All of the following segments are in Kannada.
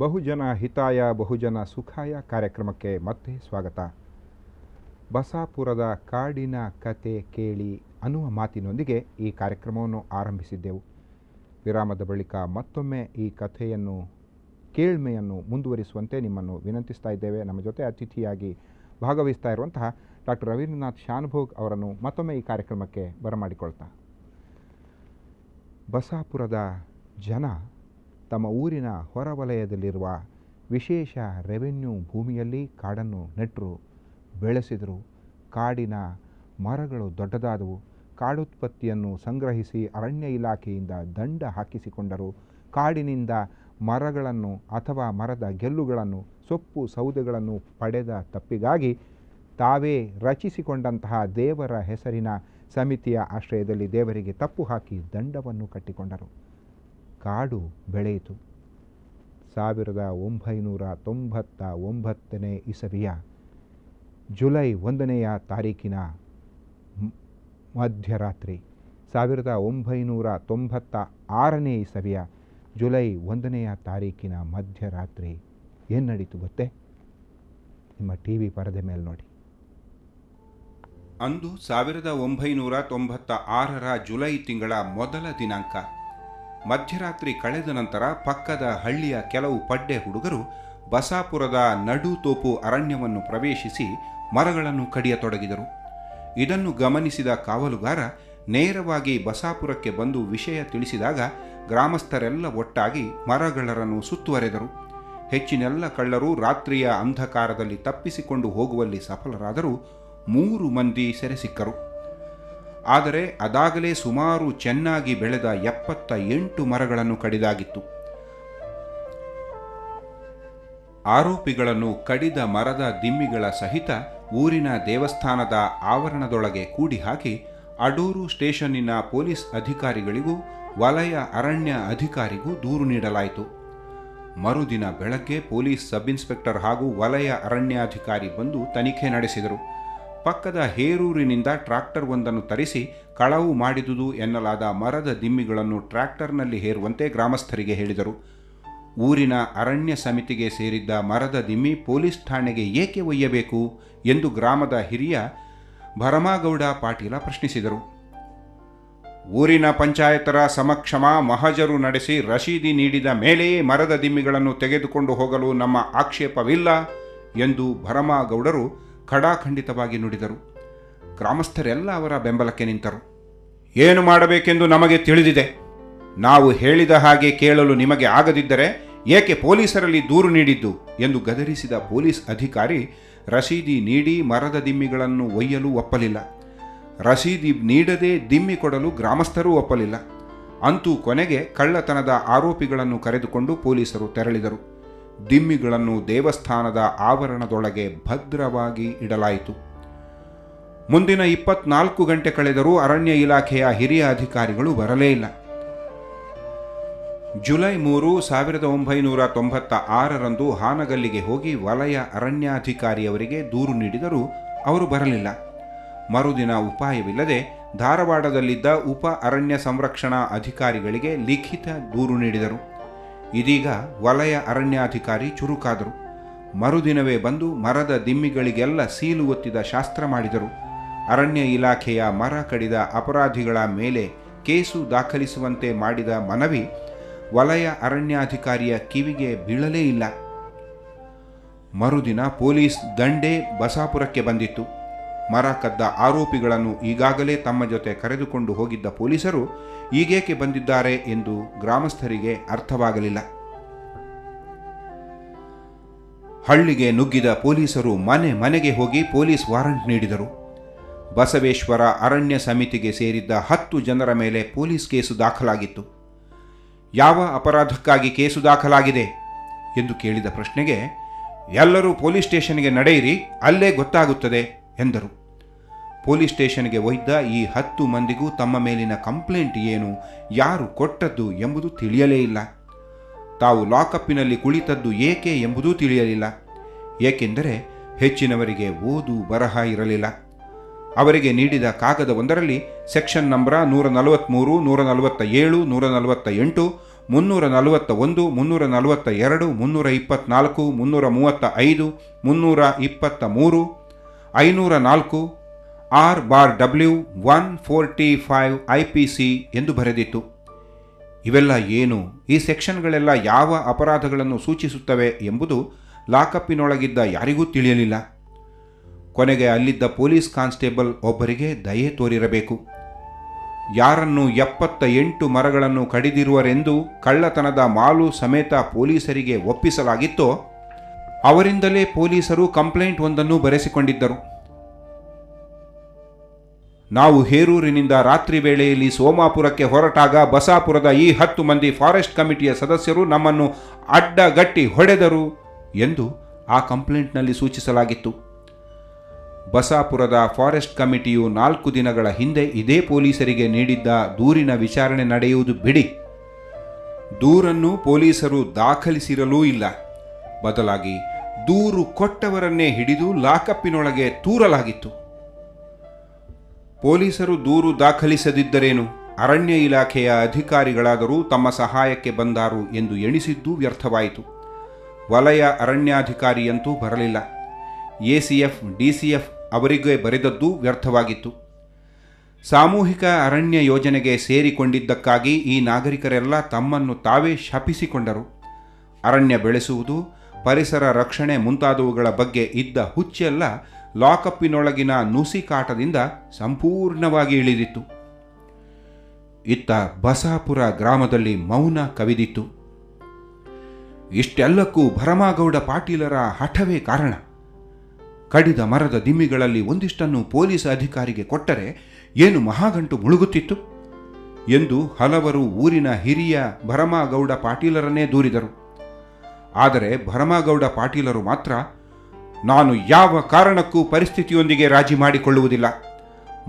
ಬಹುಜನ ಹಿತಾಯ ಬಹುಜನ ಸುಖಾಯ ಕಾರ್ಯಕ್ರಮಕ್ಕೆ ಮತ್ತೆ ಸ್ವಾಗತ. ಬಸಾಪುರದ ಕಾಡಿನ ಕತೆ ಕೇಳಿ ಅನ್ನುವ ಮಾತಿನೊಂದಿಗೆ ಈ ಕಾರ್ಯಕ್ರಮವನ್ನು ಆರಂಭಿಸಿದ್ದೆವು. ವಿರಾಮದ ಬಳಿಕ ಮತ್ತೊಮ್ಮೆ ಈ ಕಥೆಯನ್ನು ಕೇಳ್ಮೆಯನ್ನು ಮುಂದುವರಿಸುವಂತೆ ನಿಮ್ಮನ್ನು ವಿನಂತಿಸ್ತಾ ಇದ್ದೇವೆ. ನಮ್ಮ ಜೊತೆ ಅತಿಥಿಯಾಗಿ ಭಾಗವಹಿಸ್ತಾ ಇರುವಂತಹ ಡಾಕ್ಟರ್ ರವೀಂದ್ರನಾಥ್ ಶಾನುಭೋಗ್ ಅವರನ್ನು ಮತ್ತೊಮ್ಮೆ ಈ ಕಾರ್ಯಕ್ರಮಕ್ಕೆ ಬರಮಾಡಿಕೊಳ್ತಾ, ಬಸಾಪುರದ ಜನ ತಮ್ಮ ಊರಿನ ಹೊರವಲಯದಲ್ಲಿರುವ ವಿಶೇಷ ರೆವೆನ್ಯೂ ಭೂಮಿಯಲ್ಲಿ ಕಾಡನ್ನು ನೆಟ್ಟರು, ಬೆಳೆಸಿದರು. ಕಾಡಿನ ಮರಗಳು ದೊಡ್ಡದಾದವು. ಕಾಡುತ್ಪತ್ತಿಯನ್ನು ಸಂಗ್ರಹಿಸಿ ಅರಣ್ಯ ಇಲಾಖೆಯಿಂದ ದಂಡ ಹಾಕಿಸಿಕೊಂಡರು. ಕಾಡಿನಿಂದ ಮರಗಳನ್ನು ಅಥವಾ ಮರದ ಗೆಲ್ಲುಗಳನ್ನು, ಸೊಪ್ಪು ಸೌದೆಗಳನ್ನು ಪಡೆದ ತಪ್ಪಿಗಾಗಿ ತಾವೇ ರಚಿಸಿಕೊಂಡಂತಹ ದೇವರ ಹೆಸರಿನ ಸಮಿತಿಯ ಆಶ್ರಯದಲ್ಲಿ ದೇವರಿಗೆ ತಪ್ಪು ಹಾಕಿ ದಂಡವನ್ನು ಕಟ್ಟಿಕೊಂಡರು. ಕಾಡು ಬೆಳೆಯಿತು. 1999 ಇಸವಿಯ ಜುಲೈ 1ನೇ ತಾರೀಕಿನ ಮಧ್ಯರಾತ್ರಿ, 1996ನೇ ಇಸವಿಯ ಜುಲೈ 1ನೇ ತಾರೀಕಿನ ಮಧ್ಯರಾತ್ರಿ ಏನು ನಡೀತು ಗೊತ್ತೇ? ನಿಮ್ಮ ಟಿವಿ ಪರದೆ ಮೇಲೆ ನೋಡಿ. ಅಂದು 1996ರ ಜುಲೈ ತಿಂಗಳ ಮೊದಲ ದಿನಾಂಕ. ಮಧ್ಯರಾತ್ರಿ ಕಳೆದ ನಂತರ ಪಕ್ಕದ ಹಳ್ಳಿಯ ಕೆಲವು ಪಡ್ಡೆ ಹುಡುಗರು ಬಸಾಪುರದ ನಡುತೋಪು ಅರಣ್ಯವನ್ನು ಪ್ರವೇಶಿಸಿ ಮರಗಳನ್ನು ಕಡಿಯತೊಡಗಿದರು. ಇದನ್ನು ಗಮನಿಸಿದ ಕಾವಲುಗಾರ ನೇರವಾಗಿ ಬಸಾಪುರಕ್ಕೆ ಬಂದು ವಿಷಯ ತಿಳಿಸಿದಾಗ ಗ್ರಾಮಸ್ಥರೆಲ್ಲ ಒಟ್ಟಾಗಿ ಮರಗಳರನ್ನು ಸುತ್ತುವರೆದರು. ಹೆಚ್ಚಿನೆಲ್ಲ ಕಳ್ಳರು ರಾತ್ರಿಯ ಅಂಧಕಾರದಲ್ಲಿ ತಪ್ಪಿಸಿಕೊಂಡು ಹೋಗುವಲ್ಲಿ ಸಫಲರಾದರೂ 3 ಮಂದಿ ಸೆರೆ ಸಿಕ್ಕರು. ಆದರೆ ಅದಾಗಲೇ ಸುಮಾರು ಚೆನ್ನಾಗಿ ಬೆಳೆದ 78 ಮರಗಳನ್ನು ಕಡಿದಾಗಿತ್ತು. ಆರೋಪಿಗಳನ್ನು ಕಡಿದ ಮರದ ದಿಮ್ಮಿಗಳ ಸಹಿತ ಊರಿನ ದೇವಸ್ಥಾನದ ಆವರಣದೊಳಗೆ ಕೂಡಿ ಹಾಕಿ ಅಡೂರು ಸ್ಟೇಷನ್ನಿನ ಪೊಲೀಸ್ ಅಧಿಕಾರಿಗಳಿಗೂ ವಲಯ ಅರಣ್ಯ ಅಧಿಕಾರಿಗೂ ದೂರು ನೀಡಲಾಯಿತು. ಮರುದಿನ ಬೆಳಗ್ಗೆ ಪೊಲೀಸ್ ಸಬ್ ಇನ್ಸ್ಪೆಕ್ಟರ್ ಹಾಗೂ ವಲಯ ಅರಣ್ಯಾಧಿಕಾರಿ ಬಂದು ತನಿಖೆ ನಡೆಸಿದರು. ಪಕ್ಕದ ಹೇರೂರಿನಿಂದ ಟ್ರಾಕ್ಟರ್ ಒಂದನ್ನು ತರಿಸಿ ಕಳವು ಮಾಡಿದುದು ಎನ್ನಲಾದ ಮರದ ದಿಮ್ಮಿಗಳನ್ನು ಟ್ರ್ಯಾಕ್ಟರ್ನಲ್ಲಿ ಹೇರುವಂತೆ ಗ್ರಾಮಸ್ಥರಿಗೆ ಹೇಳಿದರು. ಊರಿನ ಅರಣ್ಯ ಸಮಿತಿಗೆ ಸೇರಿದ್ದ ಮರದ ದಿಮ್ಮಿ ಪೊಲೀಸ್ ಠಾಣೆಗೆ ಏಕೆ ಒಯ್ಯಬೇಕು ಎಂದು ಗ್ರಾಮದ ಹಿರಿಯ ಭರಮಾಗೌಡ ಪಾಟೀಲ ಪ್ರಶ್ನಿಸಿದರು. ಊರಿನ ಪಂಚಾಯತರ ಸಮಕ್ಷಮ ಮಹಜರು ನಡೆಸಿ ರಶೀದಿ ನೀಡಿದ ಮೇಲೆಯೇ ಮರದ ದಿಮ್ಮಿಗಳನ್ನು ತೆಗೆದುಕೊಂಡು ಹೋಗಲು ನಮ್ಮ ಆಕ್ಷೇಪವಿಲ್ಲ ಎಂದು ಭರಮಾಗೌಡರು ಖಡಾಖಂಡಿತವಾಗಿ ನುಡಿದರು. ಗ್ರಾಮಸ್ಥರೆಲ್ಲ ಅವರ ಬೆಂಬಲಕ್ಕೆ ನಿಂತರು. ಏನು ಮಾಡಬೇಕೆಂದು ನಮಗೆ ತಿಳಿದಿದೆ. ನಾವು ಹೇಳಿದ ಹಾಗೆ ಕೇಳಲು ನಿಮಗೆ ಆಗದಿದ್ದರೆ ಏಕೆ ಪೊಲೀಸರಲ್ಲಿ ದೂರು ನೀಡಿದ್ದು ಎಂದು ಗದರಿಸಿದ ಪೊಲೀಸ್ ಅಧಿಕಾರಿ ರಸೀದಿ ನೀಡಿ ಮರದ ದಿಮ್ಮಿಗಳನ್ನು ಒಯ್ಯಲು ಒಪ್ಪಲಿಲ್ಲ. ರಸೀದಿ ನೀಡದೆ ದಿಮ್ಮಿ ಕೊಡಲು ಗ್ರಾಮಸ್ಥರೂ ಒಪ್ಪಲಿಲ್ಲ. ಅಂತೂ ಕೊನೆಗೆ ಕಳ್ಳತನದ ಆರೋಪಿಗಳನ್ನು ಕರೆದುಕೊಂಡು ಪೊಲೀಸರು ತೆರಳಿದರು. ದಿಮ್ಮಿಗಳನ್ನು ದೇವಸ್ಥಾನದ ಆವರಣದೊಳಗೆ ಭದ್ರವಾಗಿ ಇಡಲಾಯಿತು. ಮುಂದಿನ 24 ಗಂಟೆ ಕಳೆದರೂ ಅರಣ್ಯ ಇಲಾಖೆಯ ಹಿರಿಯ ಅಧಿಕಾರಿಗಳು ಬರಲೇ ಇಲ್ಲ. ಜುಲೈ 3, 1996ರಂದು ಹಾನಗಲ್ಲಿಗೆ ಹೋಗಿ ವಲಯ ಅರಣ್ಯಾಧಿಕಾರಿಯವರಿಗೆ ದೂರು ನೀಡಿದರೂ ಅವರು ಬರಲಿಲ್ಲ. ಮರುದಿನ ಉಪಾಯವಿಲ್ಲದೆ ಧಾರವಾಡದಲ್ಲಿದ್ದ ಉಪ ಅರಣ್ಯ ಸಂರಕ್ಷಣಾ ಅಧಿಕಾರಿಗಳಿಗೆ ಲಿಖಿತ ದೂರು ನೀಡಿದರು. ಇದೀಗ ವಲಯ ಅರಣ್ಯಾಧಿಕಾರಿ ಚುರುಕಾದರು. ಮರುದಿನವೇ ಬಂದು ಮರದ ದಿಮ್ಮಿಗಳಿಗೆಲ್ಲ ಸೀಲು ಒತ್ತಿದ ಶಾಸ್ತ್ರ ಮಾಡಿದರು. ಅರಣ್ಯ ಇಲಾಖೆಯ ಮರ ಕಡಿದ ಅಪರಾಧಿಗಳ ಮೇಲೆ ಕೇಸು ದಾಖಲಿಸುವಂತೆ ಮಾಡಿದ ಮನವಿ ವಲಯ ಅರಣ್ಯಾಧಿಕಾರಿಯ ಕಿವಿಗೆ ಬೀಳಲೇ ಇಲ್ಲ. ಮರುದಿನ ಪೊಲೀಸ್ ದಂಡೆ ಬಸಾಪುರಕ್ಕೆ ಬಂದಿತ್ತು. ಮರ ಕದ್ದ ಆರೋಪಿಗಳನ್ನು ಈಗಾಗಲೇ ತಮ್ಮ ಜೊತೆ ಕರೆದುಕೊಂಡು ಹೋಗಿದ್ದ ಪೊಲೀಸರು ಈಗೇಕೆ ಬಂದಿದ್ದಾರೆ ಎಂದು ಗ್ರಾಮಸ್ಥರಿಗೆ ಅರ್ಥವಾಗಲಿಲ್ಲ. ಹಳ್ಳಿಗೆ ನುಗ್ಗಿದ ಪೊಲೀಸರು ಮನೆ ಮನೆಗೆ ಹೋಗಿ ಪೊಲೀಸ್ ವಾರಂಟ್ ನೀಡಿದರು. ಬಸವೇಶ್ವರ ಅರಣ್ಯ ಸಮಿತಿಗೆ ಸೇರಿದ್ದ 10 ಜನರ ಮೇಲೆ ಪೊಲೀಸ್ ಕೇಸು ದಾಖಲಾಗಿತ್ತು. ಯಾವ ಅಪರಾಧಕ್ಕಾಗಿ ಕೇಸು ದಾಖಲಾಗಿದೆ ಎಂದು ಕೇಳಿದ ಪ್ರಶ್ನೆಗೆ, ಎಲ್ಲರೂ ಪೊಲೀಸ್ ಸ್ಟೇಷನ್ಗೆ ನಡೆಯಿರಿ, ಅಲ್ಲೇ ಗೊತ್ತಾಗುತ್ತದೆ ಎಂದರು. ಪೊಲೀಸ್ ಸ್ಟೇಷನ್ಗೆ ಒಯ್ದ ಈ 10 ಮಂದಿಗೂ ತಮ್ಮ ಮೇಲಿನ ಕಂಪ್ಲೇಂಟ್ ಏನು, ಯಾರು ಕೊಟ್ಟದ್ದು ಎಂಬುದು ತಿಳಿಯಲೇ ಇಲ್ಲ. ತಾವು ಲಾಕಪ್ಪಿನಲ್ಲಿ ಕುಳಿತದ್ದು ಏಕೆ ಎಂಬುದೂ ತಿಳಿಯಲಿಲ್ಲ. ಏಕೆಂದರೆ ಹೆಚ್ಚಿನವರಿಗೆ ಓದು ಬರಹ ಇರಲಿಲ್ಲ. ಅವರಿಗೆ ನೀಡಿದ ಕಾಗದ ಒಂದರಲ್ಲಿ ಸೆಕ್ಷನ್ ನಂಬರ್ 143, 147, 148 341, 342, 324, 335, 323, 504, R/W 145 IPC ಎಂದು ಬರೆದಿತ್ತು. ಇವೆಲ್ಲ ಏನು? ಈ ಸೆಕ್ಷನ್ಗಳೆಲ್ಲ ಯಾವ ಅಪರಾಧಗಳನ್ನು ಸೂಚಿಸುತ್ತವೆ ಎಂಬುದು ಲಾಕಪ್ಪಿನೊಳಗಿದ್ದ ಯಾರಿಗೂ ತಿಳಿಯಲಿಲ್ಲ. ಕೊನೆಗೆ ಅಲ್ಲಿದ್ದ ಪೊಲೀಸ್ ಕಾನ್ಸ್ಟೇಬಲ್ ಒಬ್ಬರಿಗೆ ದಯೆ ತೋರಿರಬೇಕು. ಯಾರನ್ನು 78 ಮರಗಳನ್ನು ಕಡಿದಿರುವರೆಂದು ಕಳ್ಳತನದ ಮಾಲು ಸಮೇತ ಪೊಲೀಸರಿಗೆ ಒಪ್ಪಿಸಲಾಗಿತ್ತೋ ಅವರಿಂದಲೇ ಪೊಲೀಸರು ಕಂಪ್ಲೇಂಟ್ ಒಂದನ್ನು ಬರೆಸಿಕೊಂಡಿದ್ದರು. ನಾವು ಹೇರೂರಿನಿಂದ ರಾತ್ರಿ ವೇಳೆಯಲ್ಲಿ ಸೋಮಾಪುರಕ್ಕೆ ಹೊರಟಾಗ ಬಸಾಪುರದ ಈ 10 ಮಂದಿ ಫಾರೆಸ್ಟ್ ಕಮಿಟಿಯ ಸದಸ್ಯರು ನಮ್ಮನ್ನು ಅಡ್ಡಗಟ್ಟಿ ಹೊಡೆದರು ಎಂದು ಆ ಕಂಪ್ಲೇಂಟ್ನಲ್ಲಿ ಸೂಚಿಸಲಾಗಿತ್ತು. ಬಸಾಪುರದ ಫಾರೆಸ್ಟ್ ಕಮಿಟಿಯು 4 ದಿನಗಳ ಹಿಂದೆ ಇದೇ ಪೊಲೀಸರಿಗೆ ನೀಡಿದ್ದ ದೂರಿನ ವಿಚಾರಣೆ ನಡೆಯುವುದು ಬಿಡಿ, ದೂರನ್ನು ಪೊಲೀಸರು ದಾಖಲಿಸಿರಲೂ ಇಲ್ಲ. ಬದಲಾಗಿ ದೂರು ಕೊಟ್ಟವರನ್ನೇ ಹಿಡಿದು ಲಾಕಪ್ಪಿನೊಳಗೆ ತೂರಲಾಗಿತ್ತು. ಪೊಲೀಸರು ದೂರು ದಾಖಲಿಸದಿದ್ದರೇನು, ಅರಣ್ಯ ಇಲಾಖೆಯ ಅಧಿಕಾರಿಗಳಾದರೂ ತಮ್ಮ ಸಹಾಯಕ್ಕೆ ಬಂದಾರು ಎಂದು ಎಣಿಸಿದ್ದೂ ವ್ಯರ್ಥವಾಯಿತು. ವಲಯ ಅರಣ್ಯಾಧಿಕಾರಿಯಂತೂ ಬರಲಿಲ್ಲ. ACF, DCF ಅವರಿಗೆ ಬರೆದದ್ದೂ ವ್ಯರ್ಥವಾಗಿತ್ತು. ಸಾಮೂಹಿಕ ಅರಣ್ಯ ಯೋಜನೆಗೆ ಸೇರಿಕೊಂಡಿದ್ದಕ್ಕಾಗಿ ಈ ನಾಗರಿಕರೆಲ್ಲ ತಮ್ಮನ್ನು ತಾವೇ ಶಪಿಸಿಕೊಂಡರು. ಅರಣ್ಯ ಬೆಳೆಸುವುದು, ಪರಿಸರ ರಕ್ಷಣೆ ಮುಂತಾದವುಗಳ ಬಗ್ಗೆ ಇದ್ದ ಹುಚ್ಚೆಲ್ಲ ಲಾಕಪ್ಪಿನೊಳಗಿನ ನುಸಿ ಕಾಟದಿಂದ ಸಂಪೂರ್ಣವಾಗಿ ಇಳಿದಿತ್ತು. ಇತ್ತ ಬಸಾಪುರ ಗ್ರಾಮದಲ್ಲಿ ಮೌನ ಕವಿದಿತ್ತು. ಇಷ್ಟೆಲ್ಲಕ್ಕೂ ಭರಮಗೌಡ ಪಾಟೀಲರ ಹಠವೇ ಕಾರಣ. ಕಡಿದ ಮರದ ದಿಮ್ಮಿಗಳಲ್ಲಿ ಒಂದಿಷ್ಟನ್ನು ಪೊಲೀಸ್ ಅಧಿಕಾರಿಗೆ ಕೊಟ್ಟರೆ ಏನು ಮಹಾಗಂಟು ಮುಳುಗುತ್ತಿತ್ತು ಎಂದು ಹಲವರು ಊರಿನ ಹಿರಿಯ ಭರಮಗೌಡ ಪಾಟೀಲರನ್ನೇ ದೂರಿದರು. ಆದರೆ ಭರಮಗೌಡ ಪಾಟೀಲರು ಮಾತ್ರ, ನಾನು ಯಾವ ಕಾರಣಕ್ಕೂ ಪರಿಸ್ಥಿತಿಯೊಂದಿಗೆ ರಾಜಿ ಮಾಡಿಕೊಳ್ಳುವುದಿಲ್ಲ,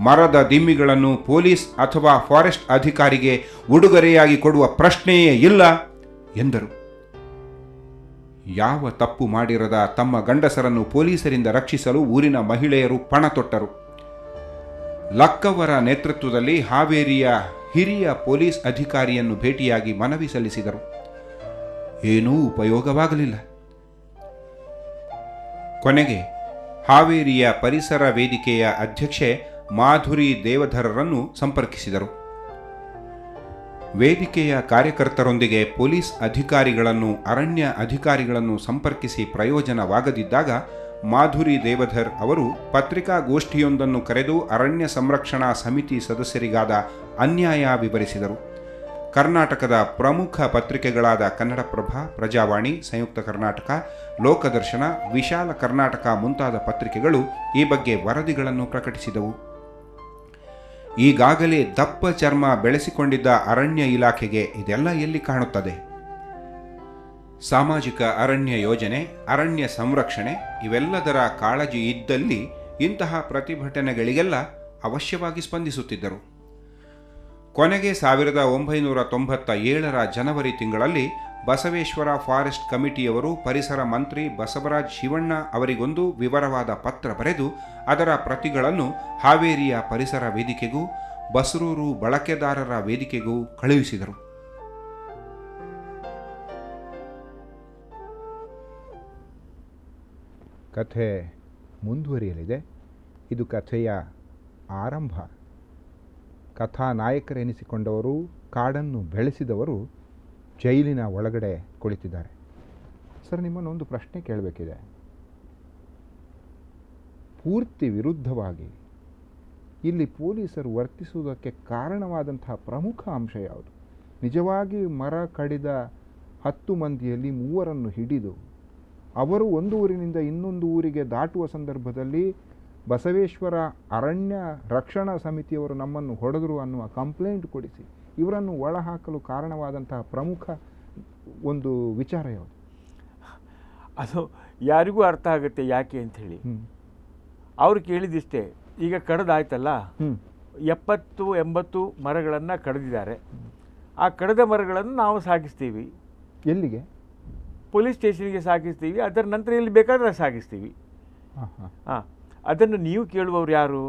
ಮರದ ದಿಮ್ಮಿಗಳನ್ನು ಪೊಲೀಸ್ ಅಥವಾ ಫಾರೆಸ್ಟ್ ಅಧಿಕಾರಿಗೆ ಉಡುಗೊರೆಯಾಗಿ ಕೊಡುವ ಪ್ರಶ್ನೆಯೇ ಇಲ್ಲ ಎಂದರು. ಯಾವ ತಪ್ಪು ಮಾಡಿರದ ತಮ್ಮ ಗಂಡಸರನ್ನು ಪೊಲೀಸರಿಂದ ರಕ್ಷಿಸಲು ಊರಿನ ಮಹಿಳೆಯರು ಪಣ ತೊಟ್ಟರು. ಲಕ್ಕವರ ನೇತೃತ್ವದಲ್ಲಿ ಹಾವೇರಿಯ ಹಿರಿಯ ಪೊಲೀಸ್ ಅಧಿಕಾರಿಯನ್ನು ಭೇಟಿಯಾಗಿ ಮನವಿ ಸಲ್ಲಿಸಿದರು. ಏನೂ ಉಪಯೋಗವಾಗಲಿಲ್ಲ. ಕೊನೆಗೆ ಹಾವೇರಿಯ ಪರಿಸರ ವೇದಿಕೆಯ ಅಧ್ಯಕ್ಷೆ ಮಾಧುರಿ ದೇವಧರರನ್ನು ಸಂಪರ್ಕಿಸಿದರು. ವೇದಿಕೆಯ ಕಾರ್ಯಕರ್ತರೊಂದಿಗೆ ಪೊಲೀಸ್ ಅಧಿಕಾರಿಗಳನ್ನು, ಅರಣ್ಯ ಅಧಿಕಾರಿಗಳನ್ನು ಸಂಪರ್ಕಿಸಿ ಪ್ರಯೋಜನವಾಗದಿದ್ದಾಗ ಮಾಧುರಿ ದೇವಧರ್ ಅವರು ಪತ್ರಿಕಾಗೋಷ್ಠಿಯೊಂದನ್ನು ಕರೆದು ಅರಣ್ಯ ಸಂರಕ್ಷಣಾ ಸಮಿತಿ ಸದಸ್ಯರಿಗಾದ ಅನ್ಯಾಯ ವಿವರಿಸಿದರು. ಕರ್ನಾಟಕದ ಪ್ರಮುಖ ಪತ್ರಿಕೆಗಳಾದ ಕನ್ನಡಪ್ರಭ, ಪ್ರಜಾವಾಣಿ, ಸಂಯುಕ್ತ ಕರ್ನಾಟಕ, ಲೋಕದರ್ಶನ, ವಿಶಾಲ ಕರ್ನಾಟಕ ಮುಂತಾದ ಪತ್ರಿಕೆಗಳು ಈ ಬಗ್ಗೆ ವರದಿಗಳನ್ನು ಪ್ರಕಟಿಸಿದವು. ಈಗಾಗಲೇ ದಪ್ಪ ಚರ್ಮ ಬೆಳೆಸಿಕೊಂಡಿದ್ದ ಅರಣ್ಯ ಇಲಾಖೆಗೆ ಇದೆಲ್ಲ ಎಲ್ಲಿ ಕಾಣುತ್ತದೆ? ಸಾಮಾಜಿಕ ಅರಣ್ಯ ಯೋಜನೆ, ಅರಣ್ಯ ಸಂರಕ್ಷಣೆ ಇವೆಲ್ಲದರ ಕಾಳಜಿ ಇದ್ದಲ್ಲಿ ಇಂತಹ ಪ್ರತಿಭಟನೆಗಳಿಗೆಲ್ಲ ಅವಶ್ಯವಾಗಿ ಸ್ಪಂದಿಸುತ್ತಿದ್ದರು. ಕೊನೆಗೆ 1997ರ ಜನವರಿ ತಿಂಗಳಲ್ಲಿ ಬಸವೇಶ್ವರ ಫಾರೆಸ್ಟ್ ಕಮಿಟಿಯವರು ಪರಿಸರ ಮಂತ್ರಿ ಬಸವರಾಜ್ ಶಿವಣ್ಣ ಅವರಿಗೊಂದು ವಿವರವಾದ ಪತ್ರ ಬರೆದು ಅದರ ಪ್ರತಿಗಳನ್ನು ಹಾವೇರಿಯ ಪರಿಸರ ವೇದಿಕೆಗೂ ಬಸರೂರು ಬಳಕೆದಾರರ ವೇದಿಕೆಗೂ ಕಳುಹಿಸಿದರು. ಕಥೆ ಮುಂದುವರಿಯಲಿದೆ. ಇದು ಕಥೆಯ ಆರಂಭ. ಕಥಾನಾಯಕರೆನಿಸಿಕೊಂಡವರು, ಕಾಡನ್ನು ಬೆಳೆಸಿದವರು ಜೈಲಿನ ಒಳಗಡೆ ಕುಳಿತಿದ್ದಾರೆ. ಸರ್, ನಿಮ್ಮನ್ನೊಂದು ಪ್ರಶ್ನೆ ಕೇಳಬೇಕಿದೆ. ಪೂರ್ತಿ ವಿರುದ್ಧವಾಗಿ ಇಲ್ಲಿ ಪೊಲೀಸರು ವರ್ತಿಸುವುದಕ್ಕೆ ಕಾರಣವಾದಂತಹ ಪ್ರಮುಖ ಅಂಶ ಯಾವುದು? ನಿಜವಾಗಿ ಮರ ಕಡಿದ 10 ಮಂದಿಯಲ್ಲಿ 3ರನ್ನು ಹಿಡಿದು ಅವರು ಒಂದು ಊರಿನಿಂದ ಇನ್ನೊಂದು ಊರಿಗೆ ದಾಟುವ ಸಂದರ್ಭದಲ್ಲಿ ಬಸವೇಶ್ವರ ಅರಣ್ಯ ರಕ್ಷಣಾ ಸಮಿತಿಯವರು ನಮ್ಮನ್ನು ಹೊಡೆದರು ಅನ್ನುವ ಕಂಪ್ಲೇಂಟ್ ಕೊಡಿಸಿ ಇವರನ್ನು ಒಳಹಾಕಲು ಕಾರಣವಾದಂತಹ ಪ್ರಮುಖ ಒಂದು ವಿಚಾರ ಯಾವುದು? ಅದು ಯಾರಿಗೂ ಅರ್ಥ ಆಗುತ್ತೆ ಯಾಕೆ ಅಂಥೇಳಿ. ಅವ್ರು ಕೇಳಿದಿಷ್ಟೇ, ಈಗ ಕಡ್ದಾಯ್ತಲ್ಲ, 70-80 ಮರಗಳನ್ನು ಕಡಿದಿದ್ದಾರೆ. ಆ ಕಡಿದ ಮರಗಳನ್ನು ನಾವು ಸಾಗಿಸ್ತೀವಿ. ಎಲ್ಲಿಗೆ? ಪೊಲೀಸ್ ಸ್ಟೇಷನ್ಗೆ ಸಾಗಿಸ್ತೀವಿ. ಅದರ ನಂತರ ಎಲ್ಲಿ ಬೇಕಾದ್ರೆ ಸಾಗಿಸ್ತೀವಿ. ಹಾಂ, ಅದನ್ನು ನೀವು ಕೇಳುವವರು ಯಾರು?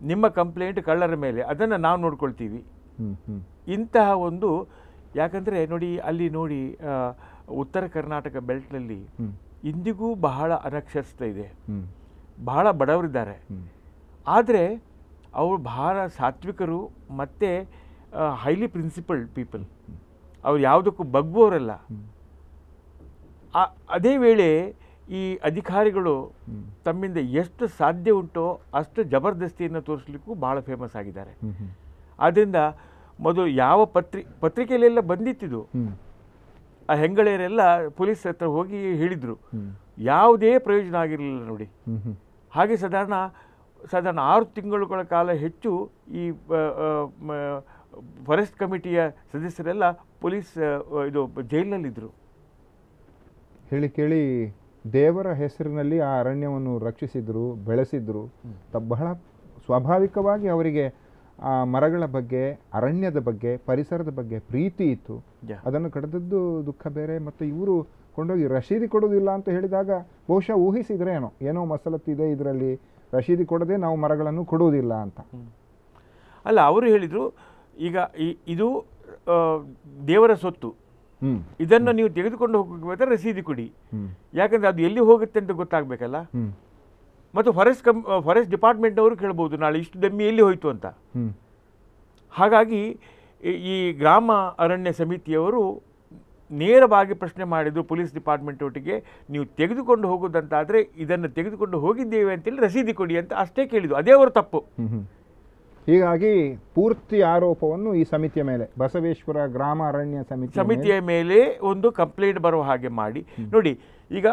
ನಿಮ್ಮ ಕಂಪ್ಲೇಂಟ್ ಕಳ್ಳರ ಮೇಲೆ, ಅದನ್ನು ನಾವು ನೋಡ್ಕೊಳ್ತೀವಿ. ಇಂತಹ ಒಂದು ಯಾಕಂದರೆ ನೋಡಿ ಅಲ್ಲಿ ನೋಡಿ ಉತ್ತರ ಕರ್ನಾಟಕ ಬೆಲ್ಟ್ನಲ್ಲಿ ಇಂದಿಗೂ ಬಹಳ ಅನಕ್ಷರಸ್ಥ ಇದೆ, ಬಹಳ ಬಡವರಿದ್ದಾರೆ. ಆದರೆ ಅವರು ಬಹಳ ಸಾತ್ವಿಕರು ಮತ್ತು ಹೈಲಿ ಪ್ರಿನ್ಸಿಪಲ್ಡ್ ಪೀಪಲ್. ಅವ್ರು ಯಾವುದಕ್ಕೂ ಬಗ್ಗುವವರಲ್ಲ. ಅದೇ ವೇಳೆ ಈ ಅಧಿಕಾರಿಗಳು ತಮ್ಮಿಂದ ಎಷ್ಟು ಸಾಧ್ಯ ಉಂಟೋ ಅಷ್ಟು ಜಬರ್ದಸ್ತಿಯನ್ನು ತೋರಿಸಲಿಕ್ಕೂ ಭಾಳ ಫೇಮಸ್ ಆಗಿದ್ದಾರೆ. ಆದ್ದರಿಂದ ಮೊದಲು ಯಾವ ಪತ್ರಿಕೆಯಲ್ಲೆಲ್ಲ ಬಂದಿತ್ತಿದು, ಆ ಹೆಂಗಳೆಯರೆಲ್ಲ ಪೊಲೀಸ್ ಹತ್ರ ಹೋಗಿ ಹೇಳಿದರು, ಯಾವುದೇ ಪ್ರಯೋಜನ ಆಗಿರಲಿಲ್ಲ ನೋಡಿ. ಹಾಗೆ ಸಾಧಾರಣ 6 ತಿಂಗಳುಗಳ ಕಾಲ ಹೆಚ್ಚು ಈ ಫಾರೆಸ್ಟ್ ಕಮಿಟಿಯ ಸದಸ್ಯರೆಲ್ಲ ಪೊಲೀಸ್ ಇದು ಜೈಲಿನಲ್ಲಿದ್ದರು. ಹೇಳಿ ಕೇಳಿ ದೇವರ ಹೆಸರಿನಲ್ಲಿ ಆ ಅರಣ್ಯವನ್ನು ರಕ್ಷಿಸಿದ್ರು, ಬೆಳೆಸಿದ್ರು. ಬಹಳ ಸ್ವಾಭಾವಿಕವಾಗಿ ಅವರಿಗೆ ಆ ಮರಗಳ ಬಗ್ಗೆ, ಅರಣ್ಯದ ಬಗ್ಗೆ, ಪರಿಸರದ ಬಗ್ಗೆ ಪ್ರೀತಿ ಇತ್ತು. ಅದನ್ನು ಕಡಿದದ್ದು ದುಃಖ ಬೇರೆ. ಮತ್ತು ಇವರು ಕೊಂಡೋಗಿ ರಶೀದಿ ಕೊಡೋದಿಲ್ಲ ಅಂತ ಹೇಳಿದಾಗ ಬಹುಶಃ ಊಹಿಸಿದ್ರೆ ಏನೋ ಮಸಲತ್ತಿದೆ ಇದರಲ್ಲಿ, ರಶೀದಿ ಕೊಡದೆ ನಾವು ಮರಗಳನ್ನು ಕೊಡುವುದಿಲ್ಲ ಅಂತ. ಅಲ್ಲ, ಅವರು ಹೇಳಿದರು, ಈಗ ಇದು ದೇವರ ಸೊತ್ತು, ಇದನ್ನು ನೀವು ತೆಗೆದುಕೊಂಡು ಹೋಗಬೇಕಾದ್ರೆ ರಸೀದಿ ಕೊಡಿ. ಯಾಕಂದರೆ ಅದು ಎಲ್ಲಿ ಹೋಗುತ್ತೆ ಅಂತ ಗೊತ್ತಾಗಬೇಕಲ್ಲ. ಮತ್ತು ಫಾರೆಸ್ಟ್ ಡಿಪಾರ್ಟ್ಮೆಂಟ್ನವರು ಕೇಳ್ಬೋದು ನಾಳೆ ಇಷ್ಟು ದಮ್ಮಿ ಎಲ್ಲಿ ಹೋಯಿತು ಅಂತ. ಹಾಗಾಗಿ ಈ ಗ್ರಾಮ ಅರಣ್ಯ ಸಮಿತಿಯವರು ನೇರವಾಗಿ ಪ್ರಶ್ನೆ ಮಾಡಿದರು ಪೊಲೀಸ್ ಡಿಪಾರ್ಟ್ಮೆಂಟ್ ಒಟ್ಟಿಗೆ, ನೀವು ತೆಗೆದುಕೊಂಡು ಹೋಗೋದಂತಾದರೆ ಇದನ್ನು ತೆಗೆದುಕೊಂಡು ಹೋಗಿದ್ದೇವೆ ಅಂತೇಳಿ ರಸೀದಿ ಕೊಡಿ ಅಂತ ಅಷ್ಟೇ ಕೇಳಿದ್ದು. ಅದೇ ಅವರ ತಪ್ಪು. ಹೀಗಾಗಿ ಪೂರ್ತಿ ಆರೋಪವನ್ನು ಈ ಸಮಿತಿಯ ಮೇಲೆ, ಬಸವೇಶ್ವರ ಗ್ರಾಮ ಅರಣ್ಯ ಸಮಿತಿಯ ಮೇಲೆ ಒಂದು ಕಂಪ್ಲೇಂಟ್ ಬರುವ ಹಾಗೆ ಮಾಡಿ. ನೋಡಿ, ಈಗ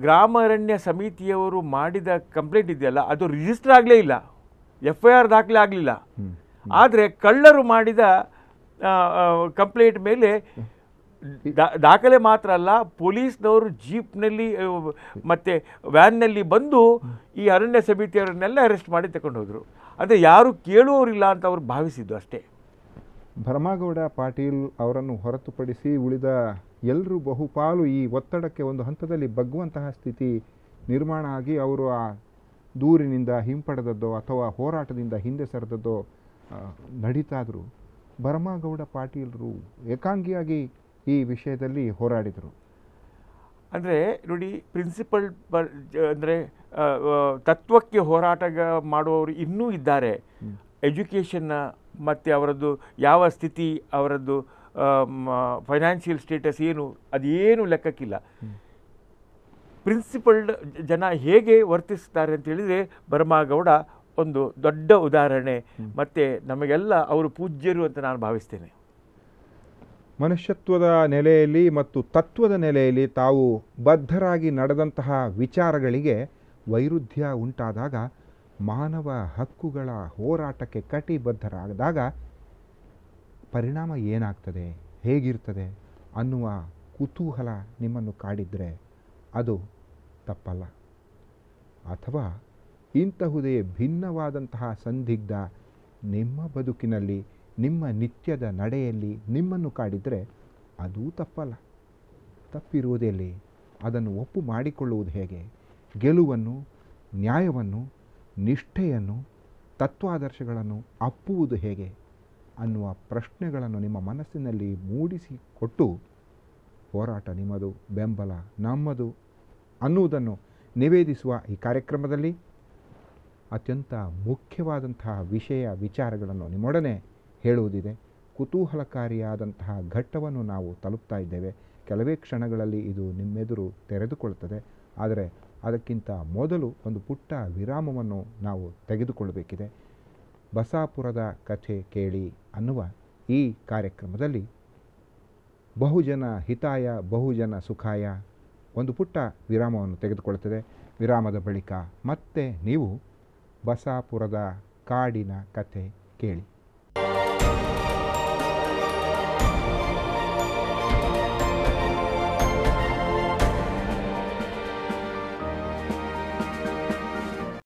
ಗ್ರಾಮ ಅರಣ್ಯ ಸಮಿತಿಯವರು ಮಾಡಿದ ಕಂಪ್ಲೇಂಟ್ ಇದೆಯಲ್ಲ, ಅದು ರಿಜಿಸ್ಟರ್ ಆಗಲೇ ಇಲ್ಲ, FIR ದಾಖಲೆ ಆಗಲಿಲ್ಲ. ಆದರೆ ಕಳ್ಳರು ಮಾಡಿದ ಕಂಪ್ಲೇಂಟ್ ಮೇಲೆ ದಾಖಲೆ ಮಾತ್ರ ಅಲ್ಲ, ಪೊಲೀಸ್ನವರು ಜೀಪ್ನಲ್ಲಿ ಮತ್ತು ವ್ಯಾನ್ನಲ್ಲಿ ಬಂದು ಈ ಅರಣ್ಯ ಸಮಿತಿಯವರನ್ನೆಲ್ಲ ಅರೆಸ್ಟ್ ಮಾಡಿ ತಗೊಂಡು ಹೋದರು. ಅಂದರೆ ಯಾರು ಕೇಳುವವರಿಲ್ಲ ಅಂತ ಅವರು ಭಾವಿಸಿದ್ದು ಅಷ್ಟೇ. ಭರಮಗೌಡ ಪಾಟೀಲ್ ಅವರನ್ನು ಹೊರತುಪಡಿಸಿ ಉಳಿದ ಎಲ್ಲರೂ ಬಹುಪಾಲು ಈ ಒತ್ತಡಕ್ಕೆ ಒಂದು ಹಂತದಲ್ಲಿ ಬಗ್ಗುವಂತಹ ಸ್ಥಿತಿ ನಿರ್ಮಾಣ ಆಗಿ ಅವರು ಆ ದೂರಿನಿಂದ ಹಿಂಪಡೆದದ್ದೋ ಅಥವಾ ಹೋರಾಟದಿಂದ ಹಿಂದೆ ಸರಿದದ್ದೋ ನಡೀತಾದರೂ ಭರಮಗೌಡ ಪಾಟೀಲರು ಏಕಾಂಗಿಯಾಗಿ ಈ ವಿಷಯದಲ್ಲಿ ಹೋರಾಡಿದರು. ಅಂದರೆ ನೋಡಿ, ಪ್ರಿನ್ಸಿಪಲ್ ಅಂದರೆ ತತ್ವಕ್ಕೆ ಹೋರಾಟ ಮಾಡುವವರು ಇನ್ನೂ ಇದ್ದಾರೆ. ಎಜುಕೇಷನ್ನ ಮತ್ತು ಅವರದ್ದು ಯಾವ ಸ್ಥಿತಿ, ಅವರದ್ದು ಫೈನಾನ್ಷಿಯಲ್ ಸ್ಟೇಟಸ್ ಏನು, ಅದೇನು ಲೆಕ್ಕಕ್ಕಿಲ್ಲ. ಪ್ರಿನ್ಸಿಪಲ್ಡ್ ಜನ ಹೇಗೆ ವರ್ತಿಸ್ತಾರೆ ಅಂತ ಹೇಳಿದರೆ ಭರಮಗೌಡ ಒಂದು ದೊಡ್ಡ ಉದಾಹರಣೆ. ಮತ್ತು ನಮಗೆಲ್ಲ ಅವರು ಪೂಜ್ಯರು ಅಂತ ನಾನು ಭಾವಿಸ್ತೇನೆ. ಮನುಷ್ಯತ್ವದ ನೆಲೆಯಲ್ಲಿ ಮತ್ತು ತತ್ವದ ನೆಲೆಯಲ್ಲಿ ತಾವು ಬದ್ಧರಾಗಿ ನಡೆದಂತಹ ವಿಚಾರಗಳಿಗೆ ವೈರುಧ್ಯ ಉಂಟಾದಾಗ, ಮಾನವ ಹಕ್ಕುಗಳ ಹೋರಾಟಕ್ಕೆ ಕಟಿಬದ್ಧರಾದಾಗ ಪರಿಣಾಮ ಏನಾಗ್ತದೆ, ಹೇಗಿರ್ತದೆ ಅನ್ನುವ ಕುತೂಹಲ ನಿಮ್ಮನ್ನು ಕಾಡಿದರೆ ಅದು ತಪ್ಪಲ್ಲ. ಅಥವಾ ಇಂತಹುದೇ ಭಿನ್ನವಾದಂತಹ ಸಂದಿಗ್ಧ ನಿಮ್ಮ ಬದುಕಿನಲ್ಲಿ, ನಿಮ್ಮ ನಿತ್ಯದ ನಡೆಯಲ್ಲಿ ನಿಮ್ಮನ್ನು ಕಾಡಿದರೆ ಅದೂ ತಪ್ಪಲ್ಲ. ತಪ್ಪಿರುವುದೆಲ್ಲಿ, ಅದನ್ನು ಒಪ್ಪು ಮಾಡಿಕೊಳ್ಳುವುದು ಹೇಗೆ, ಗೆಲುವನ್ನು, ನ್ಯಾಯವನ್ನು, ನಿಷ್ಠೆಯನ್ನು, ತತ್ವಾದರ್ಶಗಳನ್ನು ಅಪ್ಪುವುದು ಹೇಗೆ ಅನ್ನುವ ಪ್ರಶ್ನೆಗಳನ್ನು ನಿಮ್ಮ ಮನಸ್ಸಿನಲ್ಲಿ ಮೂಡಿಸಿಕೊಟ್ಟು ಹೋರಾಟ ನಿಮ್ಮದು, ಬೆಂಬಲ ನಮ್ಮದು ಅನ್ನುವುದನ್ನು ನಿವೇದಿಸುವ ಈ ಕಾರ್ಯಕ್ರಮದಲ್ಲಿ ಅತ್ಯಂತ ಮುಖ್ಯವಾದಂತಹ ವಿಚಾರಗಳನ್ನು ನಿಮ್ಮೊಡನೆ ಹೇಳುವುದಿದೆ. ಕುತೂಹಲಕಾರಿಯಾದಂತಹ ಘಟ್ಟವನ್ನು ನಾವು ತಲುಪ್ತಾ ಇದ್ದೇವೆ. ಕೆಲವೇ ಕ್ಷಣಗಳಲ್ಲಿ ಇದು ನಿಮ್ಮೆದುರು ತೆರೆದುಕೊಳ್ಳುತ್ತದೆ. ಆದರೆ ಅದಕ್ಕಿಂತ ಮೊದಲು ಒಂದು ಪುಟ್ಟ ವಿರಾಮವನ್ನು ನಾವು ತೆಗೆದುಕೊಳ್ಳಬೇಕಿದೆ. ಬಸಾಪುರದ ಕಥೆ ಕೇಳಿ ಅನ್ನುವ ಈ ಕಾರ್ಯಕ್ರಮದಲ್ಲಿ ಬಹುಜನ ಹಿತಾಯ ಬಹುಜನ ಸುಖಾಯ ಒಂದು ಪುಟ್ಟ ವಿರಾಮವನ್ನು ತೆಗೆದುಕೊಳ್ಳುತ್ತದೆ. ವಿರಾಮದ ಬಳಿಕ ಮತ್ತೆ ನೀವು ಬಸಾಪುರದ ಕಾಡಿನ ಕಥೆ ಕೇಳಿ.